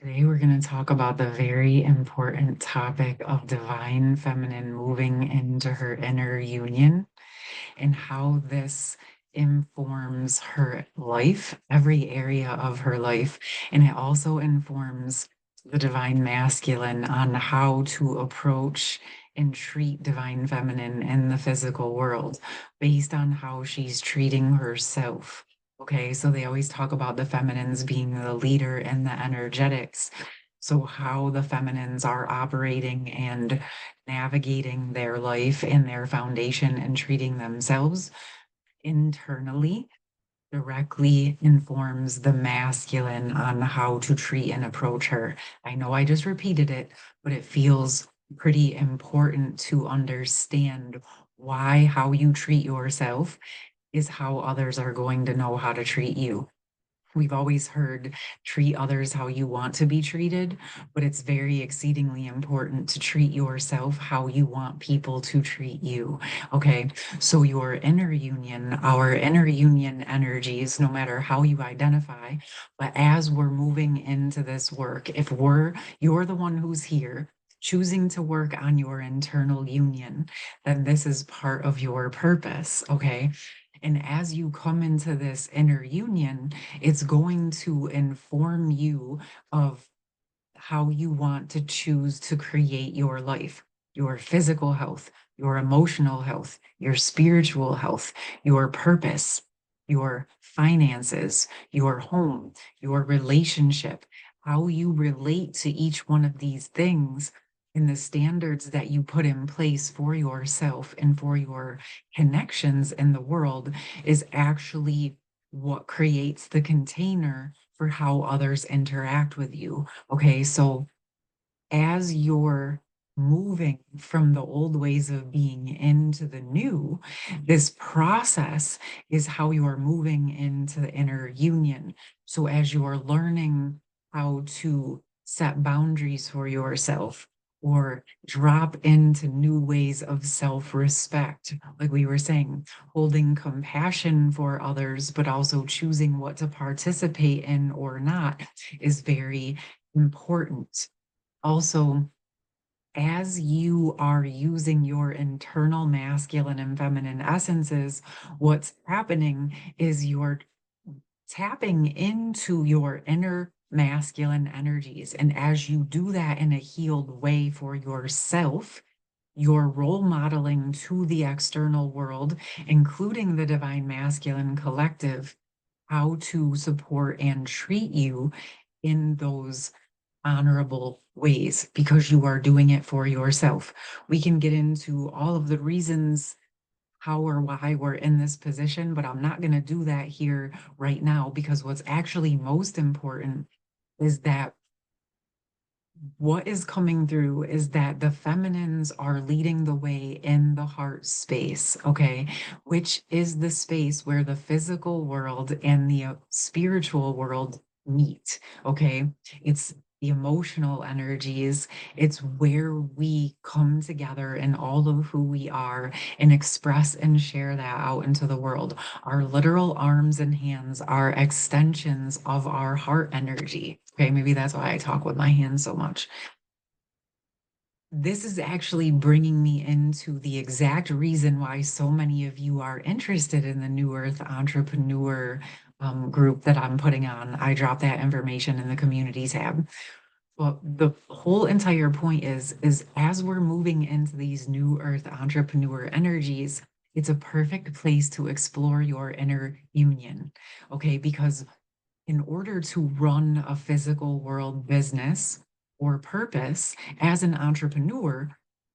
Today, we're going to talk about the very important topic of divine feminine moving into her inner union and how this informs her life, every area of her life. And it also informs the divine masculine on how to approach and treat divine feminine in the physical world based on how she's treating herself. Okay, so they always talk about the feminines being the leader and the energetics. So, how the feminines are operating and navigating their life and their foundation and treating themselves internally directly informs the masculine on how to treat and approach her. I know I just repeated it, but it feels pretty important to understand why how you treat yourself is how others are going to know how to treat you. We've always heard treat others how you want to be treated, but it's very exceedingly important to treat yourself how you want people to treat you. Okay. So, your inner union, our inner union energies, no matter how you identify, but as we're moving into this work, if you're the one who's here, choosing to work on your internal union, then this is part of your purpose. Okay. And as you come into this inner union, it's going to inform you of how you want to choose to create your life, your physical health, your emotional health, your spiritual health, your purpose, your finances, your home, your relationship, how you relate to each one of these things and the standards that you put in place for yourself and for your connections in the world is actually what creates the container for how others interact with you. Okay, so as you're moving from the old ways of being into the new, this process is how you are moving into the inner union. So as you're learning how to set boundaries for yourself, or drop into new ways of self respect, like we were saying, holding compassion for others, but also choosing what to participate in or not is very important. Also, as you are using your internal masculine and feminine essences, what's happening is you're tapping into your inner masculine energies. And as you do that in a healed way for yourself, you're role modeling to the external world, including the divine masculine collective, how to support and treat you in those honorable ways because you are doing it for yourself. We can get into all of the reasons how or why we're in this position, but I'm not going to do that here right now because what's actually most important is that what is coming through is that the feminines are leading the way in the heart space, okay, which is the space where the physical world and the spiritual world meet, okay? It's the emotional energies, it's where we come together in all of who we are and express and share that out into the world. Our literal arms and hands are extensions of our heart energy. Okay, maybe that's why I talk with my hands so much. This is actually bringing me into the exact reason why so many of you are interested in the New Earth Entrepreneur group that I'm putting on. I drop that information in the community tab. Well, the whole entire point is as we're moving into these New Earth Entrepreneur energies, it's a perfect place to explore your inner union. Okay, because in order to run a physical world business or purpose as an entrepreneur,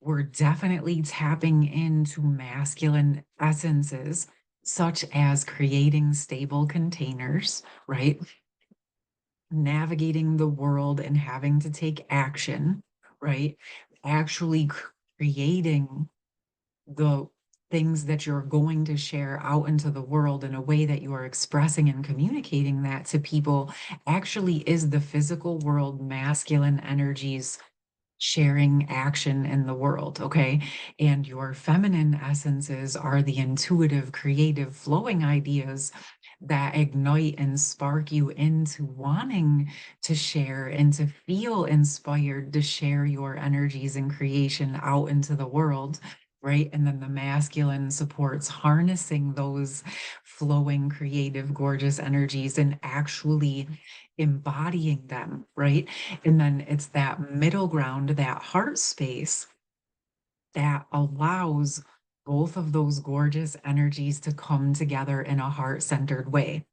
we're definitely tapping into masculine essences, such as creating stable containers, right? Navigating the world and having to take action, right? Actually creating the things that you're going to share out into the world in a way that you are expressing and communicating that to people actually is the physical world masculine energies sharing action in the world, okay? And your feminine essences are the intuitive, creative, flowing ideas that ignite and spark you into wanting to share and to feel inspired to share your energies and creation out into the world. Right. And then the masculine supports harnessing those flowing, creative, gorgeous energies and actually embodying them. Right. And then it's that middle ground, that heart space that allows both of those gorgeous energies to come together in a heart-centered way.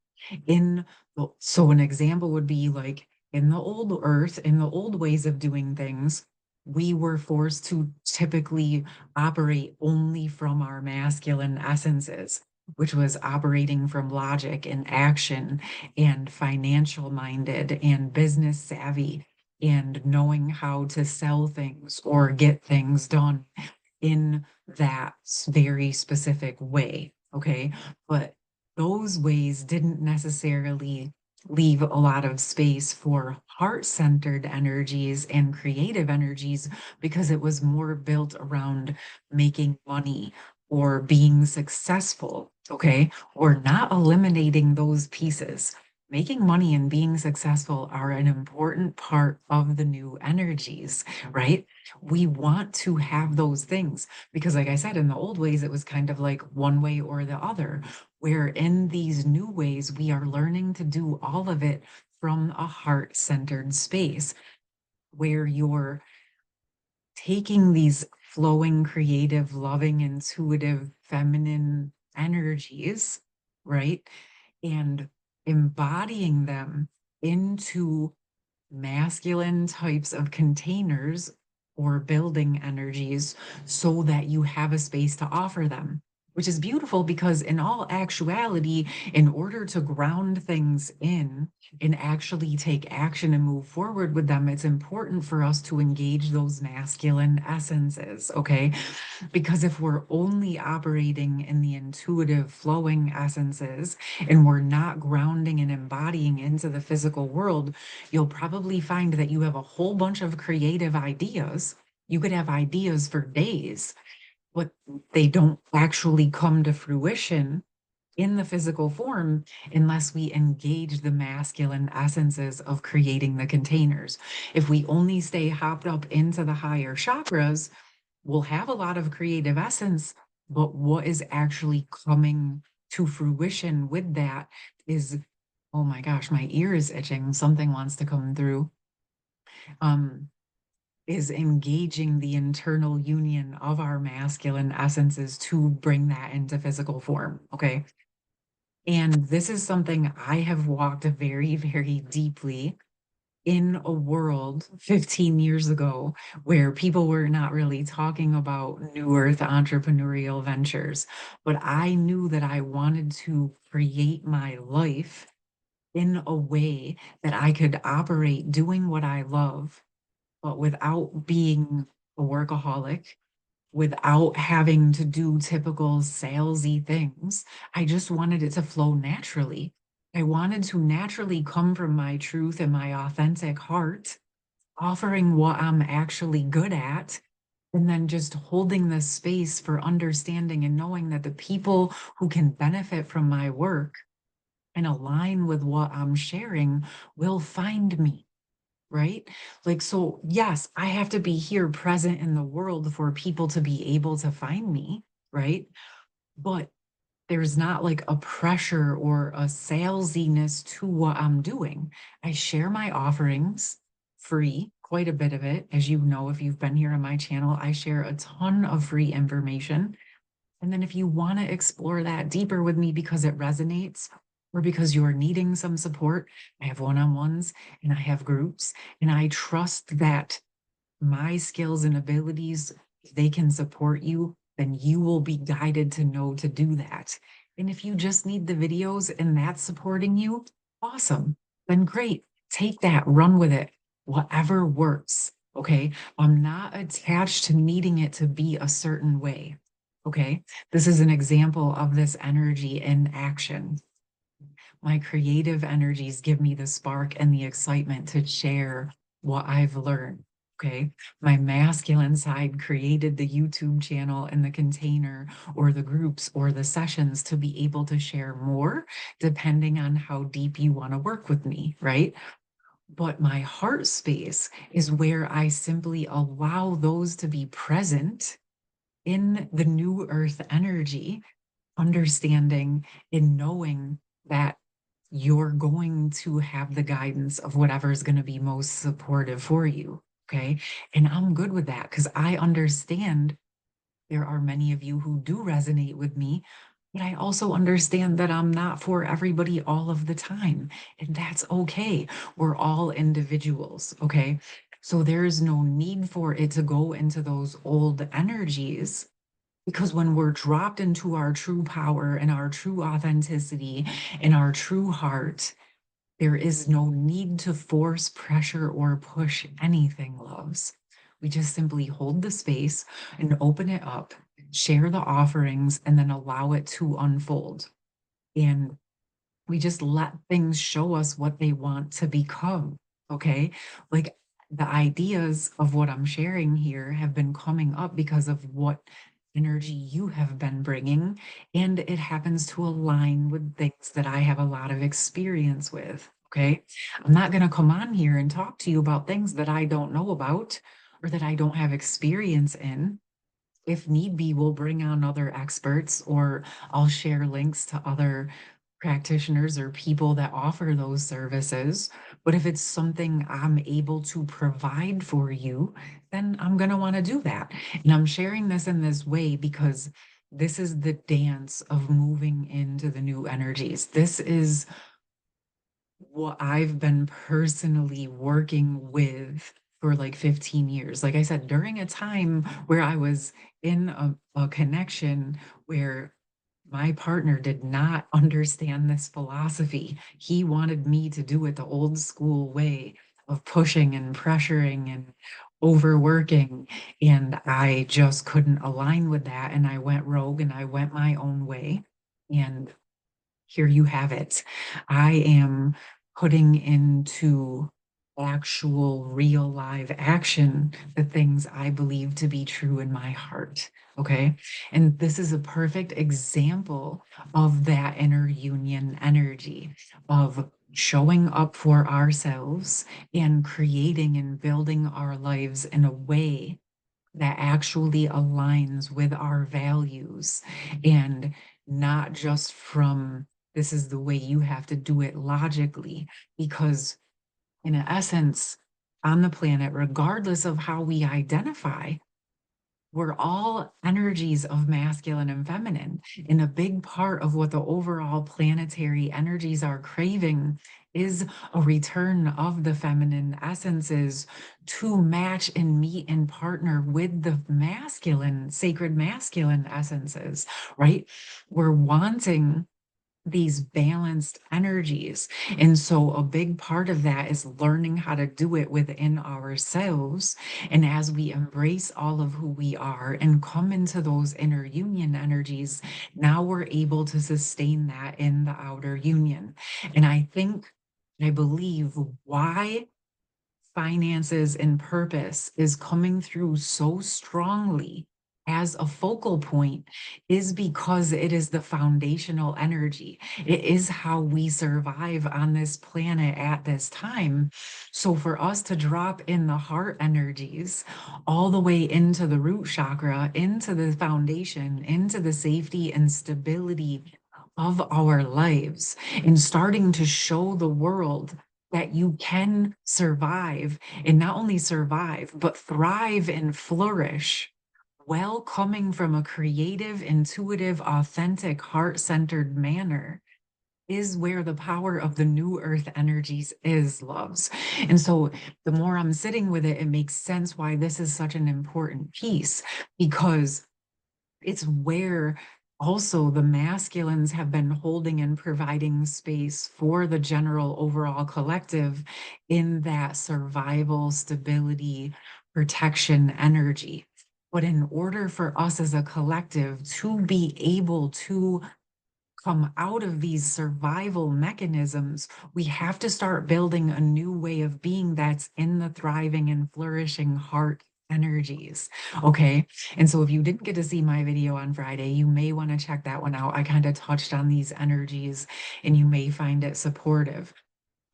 So an example would be like in the old earth, in the old ways of doing things, we were forced to typically operate only from our masculine essences, which was operating from logic and action and financial minded and business savvy and knowing how to sell things or get things done in that very specific way. Okay. But those ways didn't necessarily leave a lot of space for heart-centered energies and creative energies because it was more built around making money or being successful, okay? Or not eliminating those pieces. Making money and being successful are an important part of the new energies, right? We want to have those things because, like I said, in the old ways, it was kind of like one way or the other, where in these new ways, we are learning to do all of it from a heart-centered space where you're taking these flowing, creative, loving, intuitive, feminine energies, right? And embodying them into masculine types of containers or building energies so that you have a space to offer them, which is beautiful because, in all actuality, in order to ground things in and actually take action and move forward with them, it's important for us to engage those masculine essences, okay? Because if we're only operating in the intuitive, flowing essences and we're not grounding and embodying into the physical world, you'll probably find that you have a whole bunch of creative ideas. You could have ideas for days, but they don't actually come to fruition in the physical form unless we engage the masculine essences of creating the containers. If we only stay hopped up into the higher chakras, we'll have a lot of creative essence, but what is actually coming to fruition with that is, oh my gosh, my ear is itching. Something wants to come through. Um, is engaging the internal union of our masculine essences to bring that into physical form. Okay. And this is something I have walked very, very deeply in a world 15 years ago where people were not really talking about new earth entrepreneurial ventures. But I knew that I wanted to create my life in a way that I could operate doing what I love, but without being a workaholic, without having to do typical salesy things. I just wanted it to flow naturally. I wanted to naturally come from my truth and my authentic heart, offering what I'm actually good at, and then just holding the space for understanding and knowing that the people who can benefit from my work and align with what I'm sharing will find me, right? Like, so yes, I have to be here present in the world for people to be able to find me, right? But there's not like a pressure or a salesiness to what I'm doing. I share my offerings free, quite a bit of it. As you know, if you've been here on my channel, I share a ton of free information. And then if you want to explore that deeper with me because it resonates or because you're needing some support, I have one-on-ones and I have groups, and I trust that my skills and abilities, if they can support you, then you will be guided to know to do that. And if you just need the videos and that's supporting you, awesome. Then great. Take that, run with it, whatever works. Okay. I'm not attached to needing it to be a certain way. Okay. This is an example of this energy in action. My creative energies give me the spark and the excitement to share what I've learned. Okay. My masculine side created the YouTube channel and the container or the groups or the sessions to be able to share more depending on how deep you want to work with me, right? But my heart space is where I simply allow those to be present in the new earth energy, understanding and knowing that you're going to have the guidance of whatever is going to be most supportive for you. Okay. And I'm good with that because I understand there are many of you who do resonate with me, but I also understand that I'm not for everybody all of the time. And that's okay. We're all individuals. Okay. So there's no need for it to go into those old energies because when we're dropped into our true power and our true authenticity and our true heart, there is no need to force, pressure, or push anything, loves. We just simply hold the space and open it up, share the offerings, and then allow it to unfold. And we just let things show us what they want to become. Okay. Like the ideas of what I'm sharing here have been coming up because of what energy you have been bringing. And it happens to align with things that I have a lot of experience with. Okay. I'm not going to come on here and talk to you about things that I don't know about or that I don't have experience in. If need be, we'll bring on other experts or I'll share links to other practitioners or people that offer those services. But if it's something I'm able to provide for you, then I'm going to want to do that. And I'm sharing this in this way because this is the dance of moving into the new energies. This is what I've been personally working with for like 15 years. Like I said, during a time where I was in a connection where my partner did not understand this philosophy. He wanted me to do it the old school way of pushing and pressuring and overworking. And I just couldn't align with that. And I went rogue and I went my own way. And here you have it. I am putting into actual real live action the things I believe to be true in my heart. Okay. And this is a perfect example of that inner union energy of showing up for ourselves and creating and building our lives in a way that actually aligns with our values and not just from this is the way you have to do it logically. Because, in essence, on the planet, regardless of how we identify, we're all energies of masculine and feminine. And a big part of what the overall planetary energies are craving is a return of the feminine essences to match and meet and partner with the masculine, sacred masculine essences, right? We're wanting these balanced energies. And so a big part of that is learning how to do it within ourselves. And as we embrace all of who we are and come into those inner union energies, now we're able to sustain that in the outer union. And I believe why finances and purpose is coming through so strongly as a focal point is because it is the foundational energy. It is how we survive on this planet at this time. So for us to drop in the heart energies all the way into the root chakra, into the foundation, into the safety and stability of our lives, and starting to show the world that you can survive and not only survive, but thrive and flourish while coming from a creative, intuitive, authentic, heart centered manner is where the power of the new earth energies is, loves. And so the more I'm sitting with it, it makes sense why this is such an important piece because it's where also the masculines have been holding and providing space for the general overall collective in that survival, stability, protection energy. But in order for us as a collective to be able to come out of these survival mechanisms, we have to start building a new way of being that's in the thriving and flourishing heart energies. Okay. And so if you didn't get to see my video on Friday, you may want to check that one out. I kind of touched on these energies and you may find it supportive.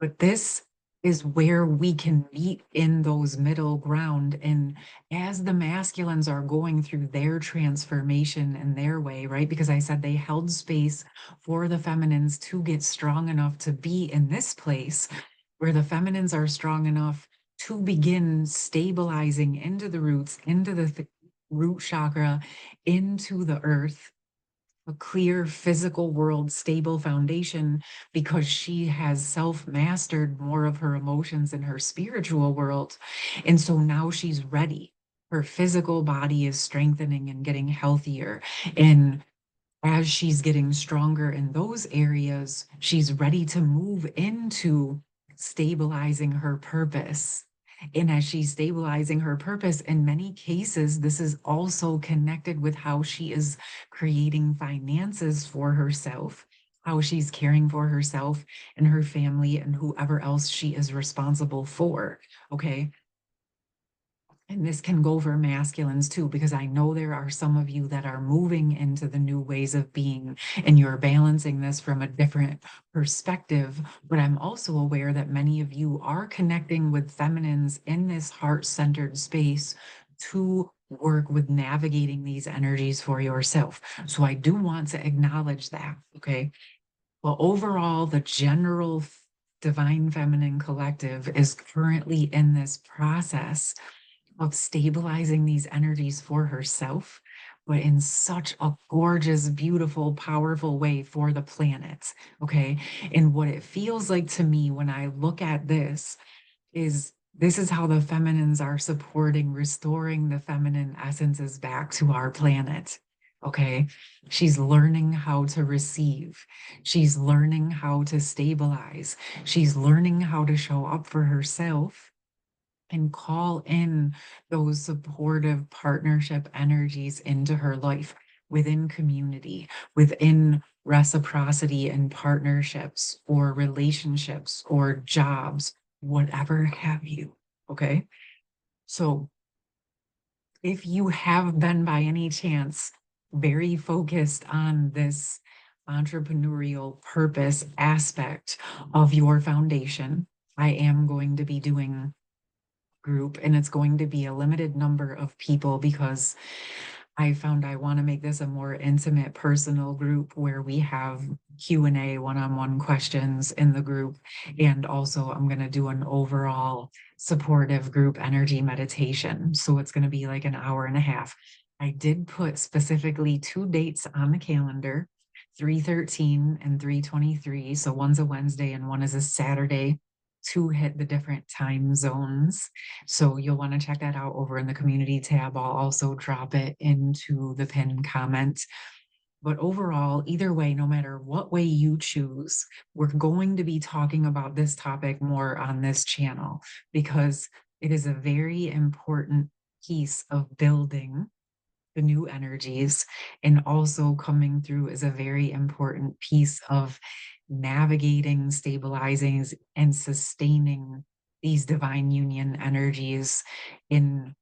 But this is where we can meet in those middle ground. And as the masculines are going through their transformation in their way, right? Because I said they held space for the feminines to get strong enough to be in this place where the feminines are strong enough to begin stabilizing into the roots, into the root chakra, into the earth, a clear physical world stable foundation, because she has self-mastered more of her emotions in her spiritual world. And so now she's ready. Her physical body is strengthening and getting healthier. And as she's getting stronger in those areas, she's ready to move into stabilizing her purpose. And as she's stabilizing her purpose, in many cases, this is also connected with how she is creating finances for herself, how she's caring for herself and her family and whoever else she is responsible for. Okay. And this can go for masculines too, because I know there are some of you that are moving into the new ways of being and you're balancing this from a different perspective. But I'm also aware that many of you are connecting with feminines in this heart-centered space to work with navigating these energies for yourself. So I do want to acknowledge that. Okay. Well, overall, the general Divine Feminine Collective is currently in this process of stabilizing these energies for herself, but in such a gorgeous, beautiful, powerful way for the planet. Okay. And what it feels like to me when I look at this is how the feminines are supporting, restoring the feminine essences back to our planet. Okay. She's learning how to receive. She's learning how to stabilize. She's learning how to show up for herself and call in those supportive partnership energies into her life within community, within reciprocity and partnerships or relationships or jobs, whatever have you. Okay. So if you have been by any chance very focused on this entrepreneurial purpose aspect of your foundation, I am going to be doing group and it's going to be a limited number of people because I found I want to make this a more intimate personal group where we have Q&A one-on-one questions in the group, and also I'm going to do an overall supportive group energy meditation, so it's going to be like an hour and a half. I did put specifically 2 dates on the calendar, 3/13 and 3/23, so one's a Wednesday and one is a Saturday, to hit the different time zones. So you'll want to check that out over in the community tab. I'll also drop it into the pinned comment. But overall, either way, no matter what way you choose, we're going to be talking about this topic more on this channel because it is a very important piece of building the new energies, and also coming through is a very important piece of navigating, stabilizing, and sustaining these divine union energies in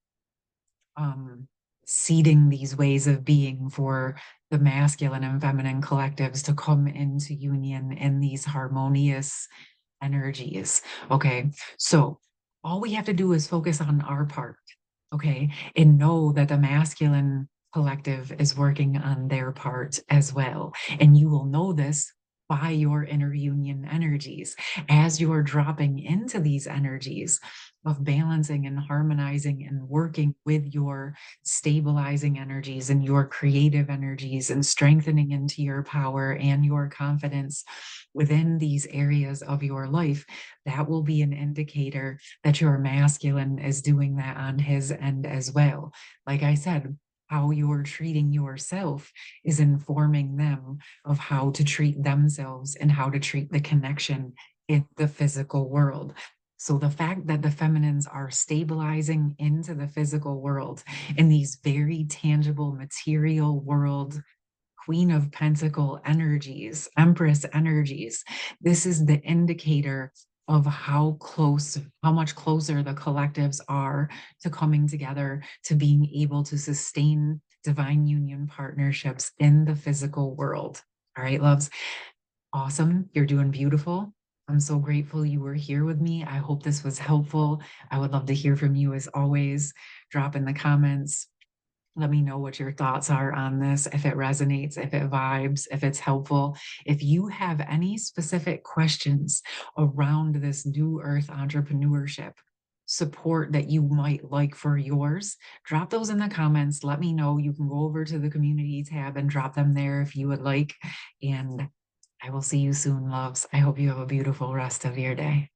seeding these ways of being for the masculine and feminine collectives to come into union in these harmonious energies. Okay. So all we have to do is focus on our part. Okay. And know that the masculine collective is working on their part as well. And you will know this by your inner union energies as you are dropping into these energies of balancing and harmonizing and working with your stabilizing energies and your creative energies and strengthening into your power and your confidence within these areas of your life. That will be an indicator that your masculine is doing that on his end as well. Like I said, how you're treating yourself is informing them of how to treat themselves and how to treat the connection in the physical world. So the fact that the feminines are stabilizing into the physical world in these very tangible material world Queen of Pentacle energies, Empress energies. This is the indicator of how much closer the collectives are to coming together, to being able to sustain divine union partnerships in the physical world. All right, loves. Awesome. You're doing beautiful. I'm so grateful you were here with me. I hope this was helpful. I would love to hear from you as always. Drop in the comments. Let me know what your thoughts are on this, if it resonates, if it vibes, if it's helpful. If you have any specific questions around this new earth entrepreneurship support that you might like for yours, drop those in the comments. Let me know. You can go over to the community tab and drop them there if you would like. And I will see you soon, loves. I hope you have a beautiful rest of your day.